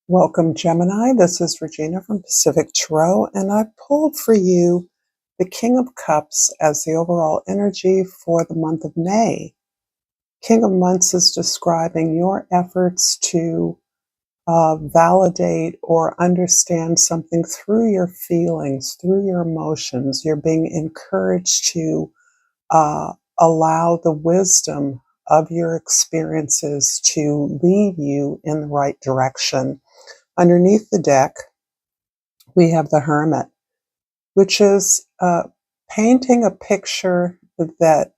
Welcome, Gemini. This is Regina from Pacific Tarot, and I pulled for you the King of Cups as the overall energy for the month of May. King of Months is describing your efforts to validate or understand something through your feelings, through your emotions. You're being encouraged to allow the wisdom of your experiences to lead you in the right direction. Underneath the deck, we have the Hermit, which is painting a picture that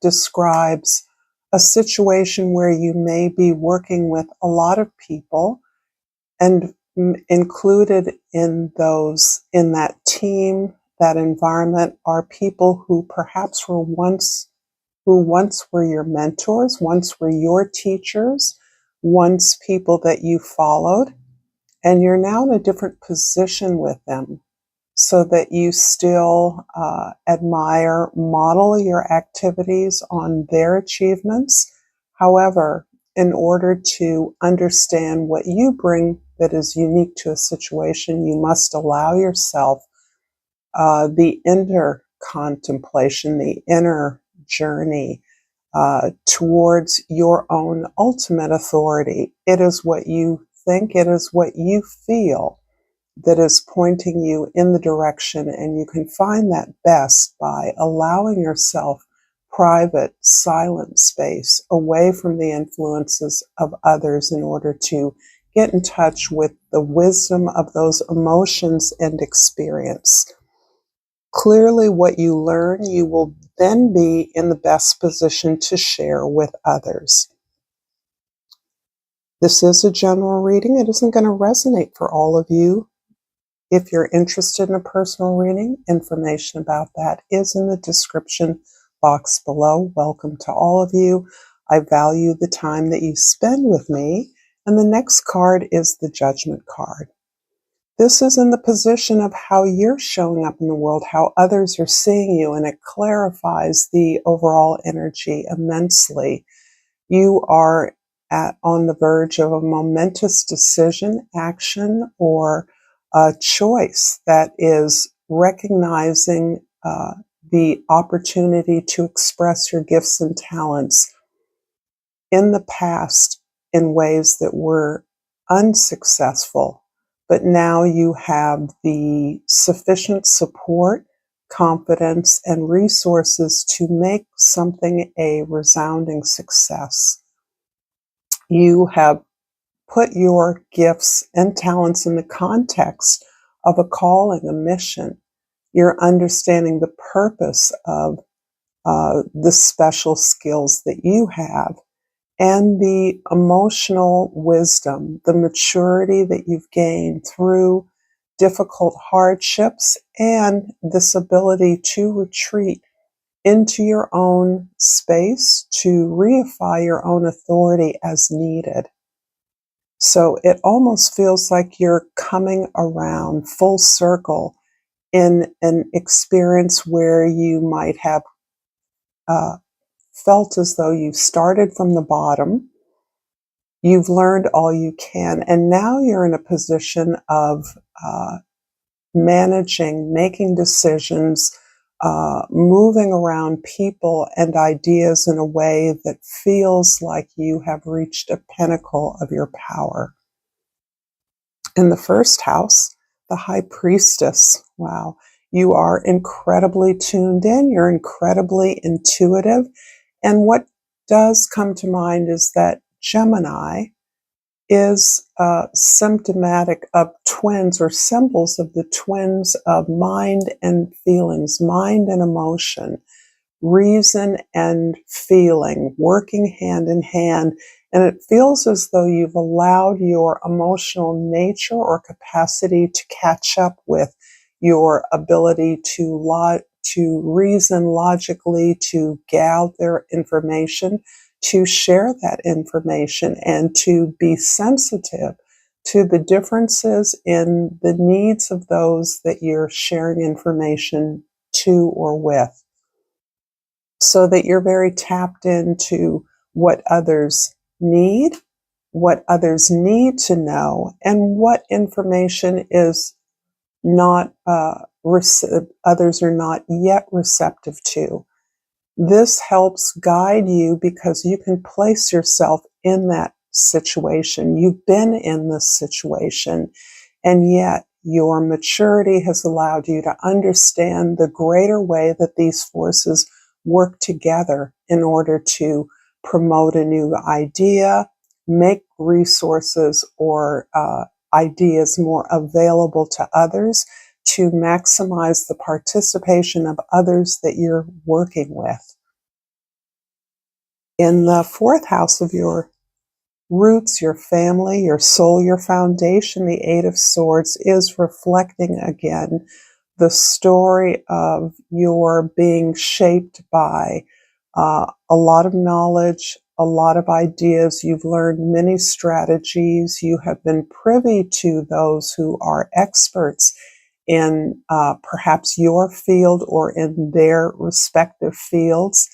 describes a situation where you may be working with a lot of people, and included in that team, that environment, are people who perhaps were once were your mentors, once were your teachers, once people that you followed, and you're now in a different position with them, so that you still admire, model your activities on their achievements. However, in order to understand what you bring that is unique to a situation, you must allow yourself the inner contemplation, the inner journey towards your own ultimate authority. It is what you think, it is what you feel that is pointing you in the direction, and you can find that best by allowing yourself private, silent space away from the influences of others in order to get in touch with the wisdom of those emotions and experience. Clearly, what you learn, you will then be in the best position to share with others. This is a general reading. It isn't going to resonate for all of you. If you're interested in a personal reading, information about that is in the description box below. Welcome to all of you. I value the time that you spend with me. And the next card is the Judgment card. This is in the position of how you're showing up in the world, how others are seeing you, and it clarifies the overall energy immensely. You are on the verge of a momentous decision, action, or a choice that is recognizing the opportunity to express your gifts and talents in the past in ways that were unsuccessful, but now you have the sufficient support, confidence, and resources to make something a resounding success. You have put your gifts and talents in the context of a calling, a mission. You're understanding the purpose of the special skills that you have, and the emotional wisdom, the maturity that you've gained through difficult hardships, and this ability to retreat into your own space to reify your own authority as needed. So it almost feels like you're coming around full circle in an experience where you might have felt as though you started from the bottom, you've learned all you can, and now you're in a position of managing, making decisions, moving around people and ideas in a way that feels like you have reached a pinnacle of your power. In the first house, the High Priestess. Wow. You are incredibly tuned in. You're incredibly intuitive. And what does come to mind is that Gemini is symptomatic of twins, or symbols of the twins of mind and feelings, mind and emotion, reason and feeling, working hand in hand. And it feels as though you've allowed your emotional nature or capacity to catch up with your ability to reason logically, to gather information, to share that information, and to be sensitive to the differences in the needs of those that you're sharing information to or with, so that you're very tapped into what others need, what others need to know, and what information is not others are not yet receptive to. This helps guide you because you can place yourself in that situation. You've been in this situation, and yet your maturity has allowed you to understand the greater way that these forces work together in order to promote a new idea, make resources or ideas more available to others, to maximize the participation of others that you're working with. In the fourth house of your roots, your family, your soul, your foundation, the Eight of Swords is reflecting again the story of your being shaped by a lot of knowledge, a lot of ideas. You've learned many strategies. You have been privy to those who are experts in perhaps your field or in their respective fields.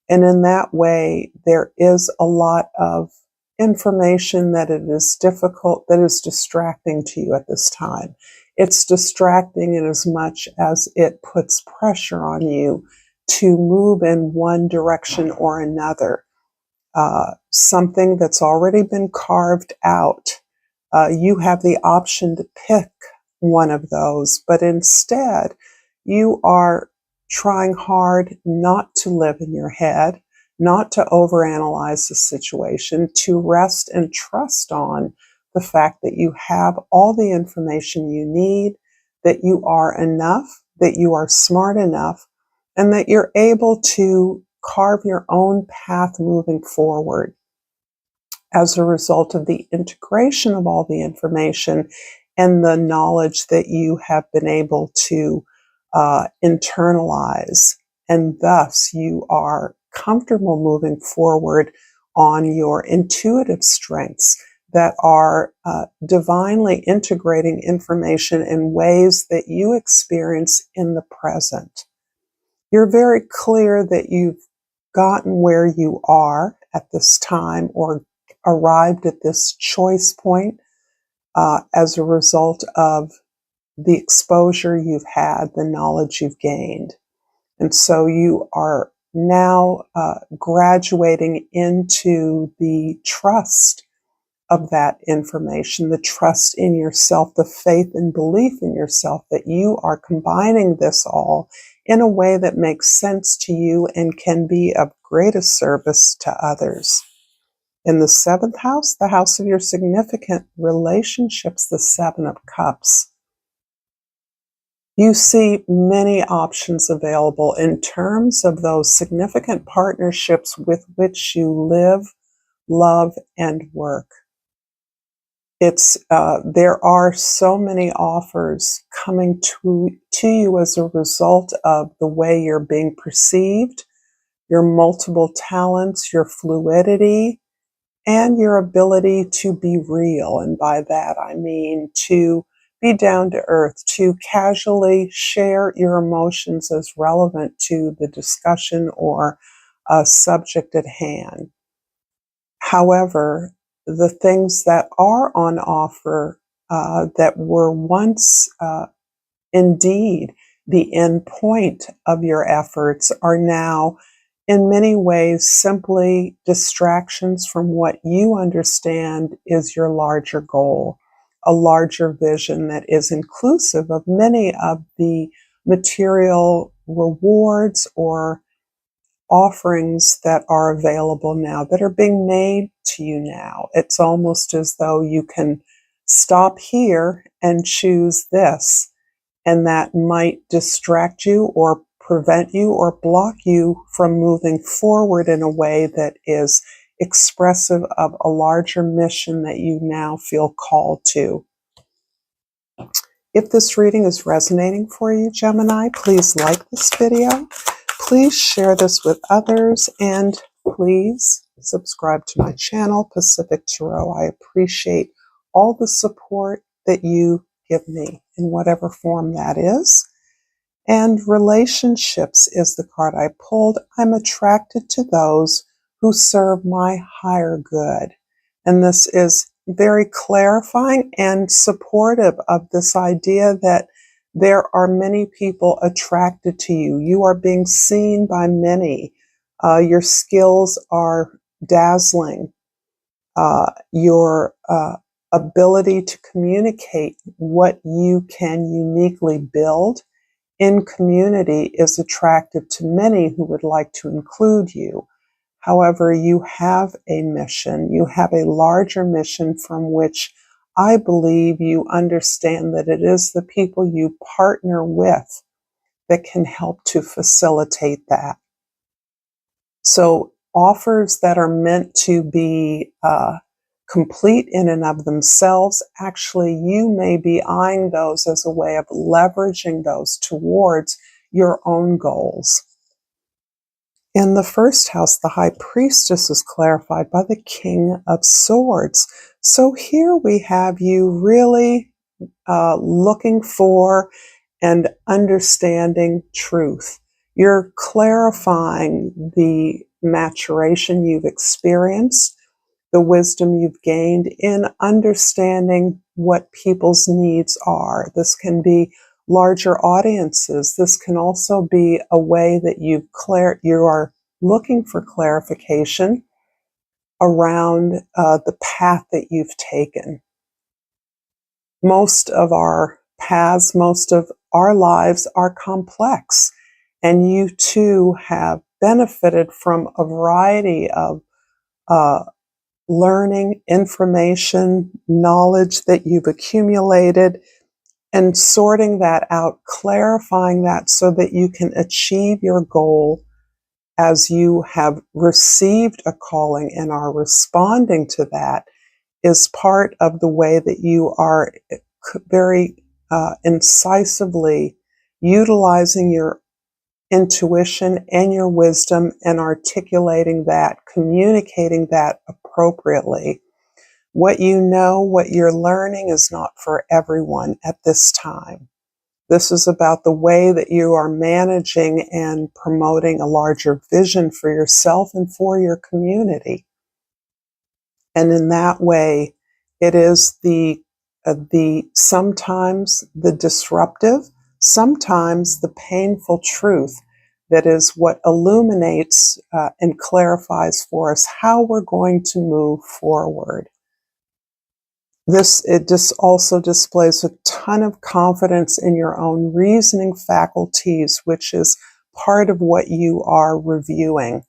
And in that way, there is a lot of information that it is difficult, that is distracting to you at this time. It's distracting in as much as it puts pressure on you to move in one direction or another. Something that's already been carved out. You have the option to pick one of those, but instead you are trying hard not to live in your head, not to overanalyze the situation, to rest and trust on the fact that you have all the information you need, that you are enough, that you are smart enough, and that you're able to carve your own path moving forward as a result of the integration of all the information and the knowledge that you have been able to internalize. And thus you are comfortable moving forward on your intuitive strengths that are divinely integrating information in ways that you experience in the present. You're very clear that you've gotten where you are at this time, or arrived at this choice point as a result of the exposure you've had, the knowledge you've gained. And so you are now graduating into the trust of that information, the trust in yourself, the faith and belief in yourself that you are combining this all in a way that makes sense to you and can be of greatest service to others. In the seventh house, the house of your significant relationships, the Seven of Cups, you see many options available in terms of those significant partnerships with which you live, love, and work. There are so many offers coming to you as a result of the way you're being perceived, your multiple talents, your fluidity, and your ability to be real. And by that, I mean to be down to earth, to casually share your emotions as relevant to the discussion or a subject at hand. However, the things that are on offer that were once indeed the end point of your efforts are now in many ways simply distractions from what you understand is your larger goal, a larger vision that is inclusive of many of the material rewards or offerings that are available now, that are being made to you now. It's almost as though you can stop here and choose this, and that might distract you or prevent you or block you from moving forward in a way that is expressive of a larger mission that you now feel called to. If this reading is resonating for you, Gemini, please like this video. Please share this with others, and please subscribe to my channel, Pacific Tarot. I appreciate all the support that you give me in whatever form that is. And relationships is the card I pulled. I'm attracted to those who serve my higher good. And this is very clarifying and supportive of this idea that there are many people attracted to you. You are being seen by many. Your skills are dazzling. Your ability to communicate what you can uniquely build in community is attractive to many who would like to include you. However, you have a mission, you have a larger mission from which I believe you understand that it is the people you partner with that can help to facilitate that. So offers that are meant to be complete in and of themselves, actually you may be eyeing those as a way of leveraging those towards your own goals. In the first house, the High Priestess is clarified by the King of Swords. So here we have you really looking for and understanding truth. You're clarifying the maturation you've experienced, the wisdom you've gained in understanding what people's needs are. This can be larger audiences. This can also be a way that you are looking for clarification around the path that you've taken. Most of our paths, most of our lives are complex, and you too have benefited from a variety of learning, information, knowledge that you've accumulated, and sorting that out, clarifying that so that you can achieve your goal as you have received a calling and are responding to that is part of the way that you are very incisively utilizing your intuition and your wisdom and articulating that, communicating that appropriately. What you know, what you're learning is not for everyone at this time. This is about the way that you are managing and promoting a larger vision for yourself and for your community. And in that way, it is the sometimes the disruptive, sometimes the painful truth that is what illuminates and clarifies for us how we're going to move forward. It just also displays a ton of confidence in your own reasoning faculties, which is part of what you are reviewing.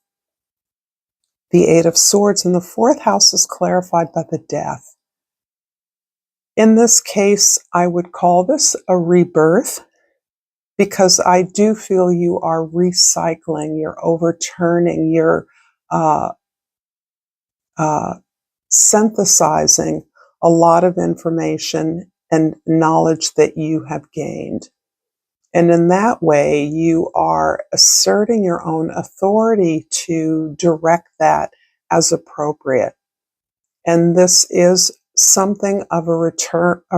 The Eight of Swords in the fourth house is clarified by the Death. In this case, I would call this a rebirth because I do feel you are recycling, you're overturning, you're synthesizing a lot of information and knowledge that you have gained. And in that way, you are asserting your own authority to direct that as appropriate. And this is something of a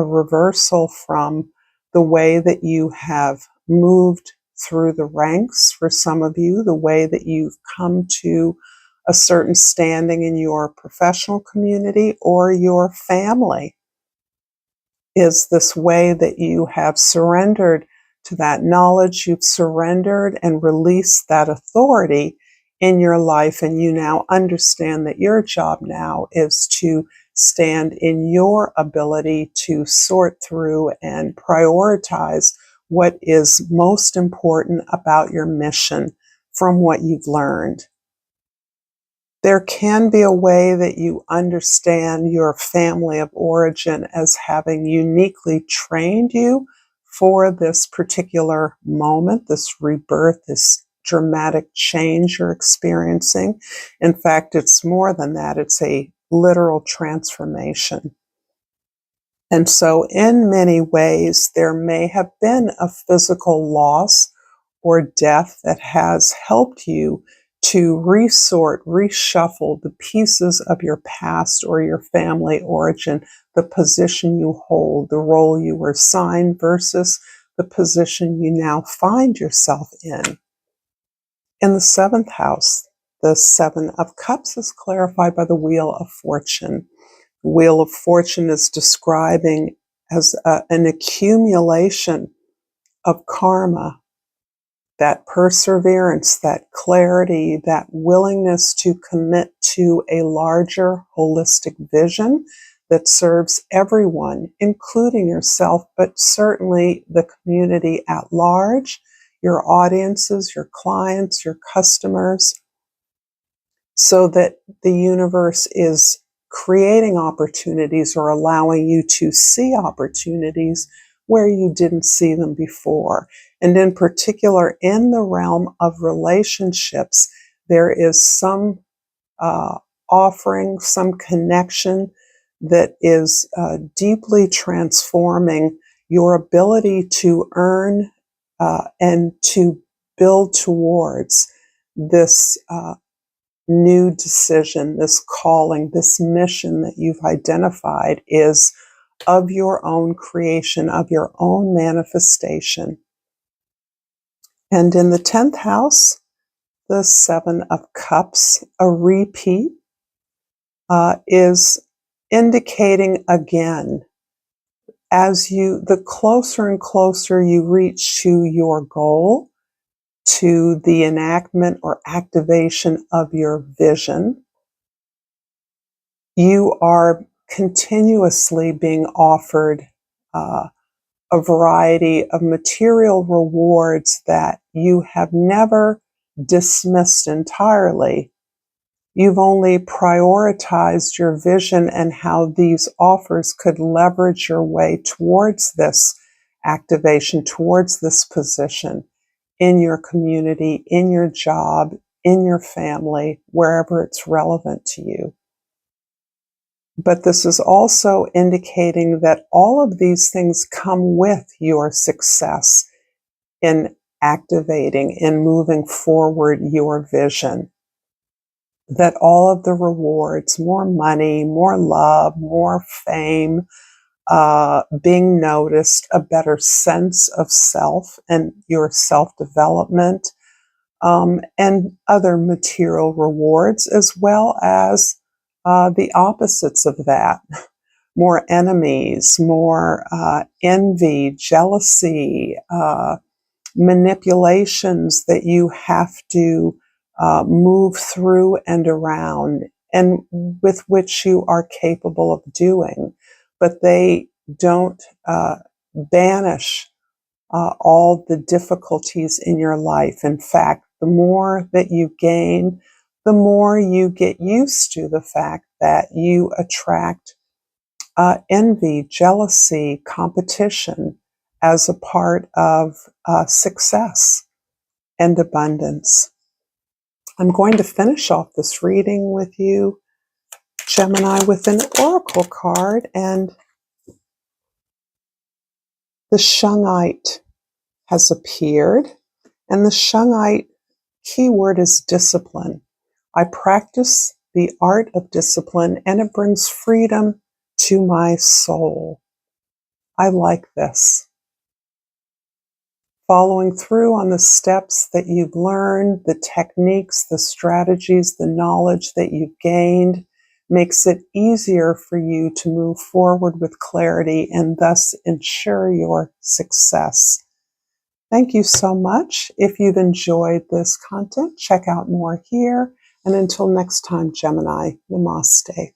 reversal from the way that you have moved through the ranks for some of you, the way that you've come to a certain standing in your professional community or your family, is this way that you have surrendered to that knowledge, you've surrendered and released that authority in your life, and you now understand that your job now is to stand in your ability to sort through and prioritize what is most important about your mission from what you've learned. There can be a way that you understand your family of origin as having uniquely trained you for this particular moment, this rebirth, this dramatic change you're experiencing. In fact, it's more than that. It's a literal transformation. And so in many ways, there may have been a physical loss or death that has helped you to reshuffle the pieces of your past or your family origin, the position you hold, the role you were assigned versus the position you now find yourself in. In the seventh house, The Seven of Cups is clarified by the Wheel of Fortune. The Wheel of Fortune is describing as an accumulation of karma, that perseverance, that clarity, that willingness to commit to a larger holistic vision that serves everyone, including yourself, but certainly the community at large, your audiences, your clients, your customers, so that the universe is creating opportunities or allowing you to see opportunities where you didn't see them before. And in particular, in the realm of relationships, there is some offering, some connection that is deeply transforming your ability to earn and to build towards this new decision, this calling, this mission that you've identified is of your own creation, of your own manifestation. And in the 10th house, the Seven of Cups, a repeat, is indicating again, the closer and closer you reach to your goal, to the enactment or activation of your vision, you are continuously being offered a variety of material rewards that you have never dismissed entirely. You've only prioritized your vision and how these offers could leverage your way towards this activation, towards this position in your community, in your job, in your family, wherever it's relevant to you. But this is also indicating that all of these things come with your success in activating, in moving forward your vision. That all of the rewards, more money, more love, more fame, being noticed, a better sense of self and your self-development, and other material rewards, as well as the opposites of that. More enemies, more envy, jealousy, manipulations that you have to move through and around, and with which you are capable of doing. But they don't banish all the difficulties in your life. In fact, the more that you gain, the more you get used to the fact that you attract envy, jealousy, competition as a part of success and abundance. I'm going to finish off this reading with you, Gemini, with an oracle card, and the Shungite has appeared, and the Shungite keyword is discipline. I practice the art of discipline, and it brings freedom to my soul. I like this. Following through on the steps that you've learned, the techniques, the strategies, the knowledge that you've gained makes it easier for you to move forward with clarity and thus ensure your success. Thank you so much. If you've enjoyed this content, check out more here. And until next time, Gemini, namaste.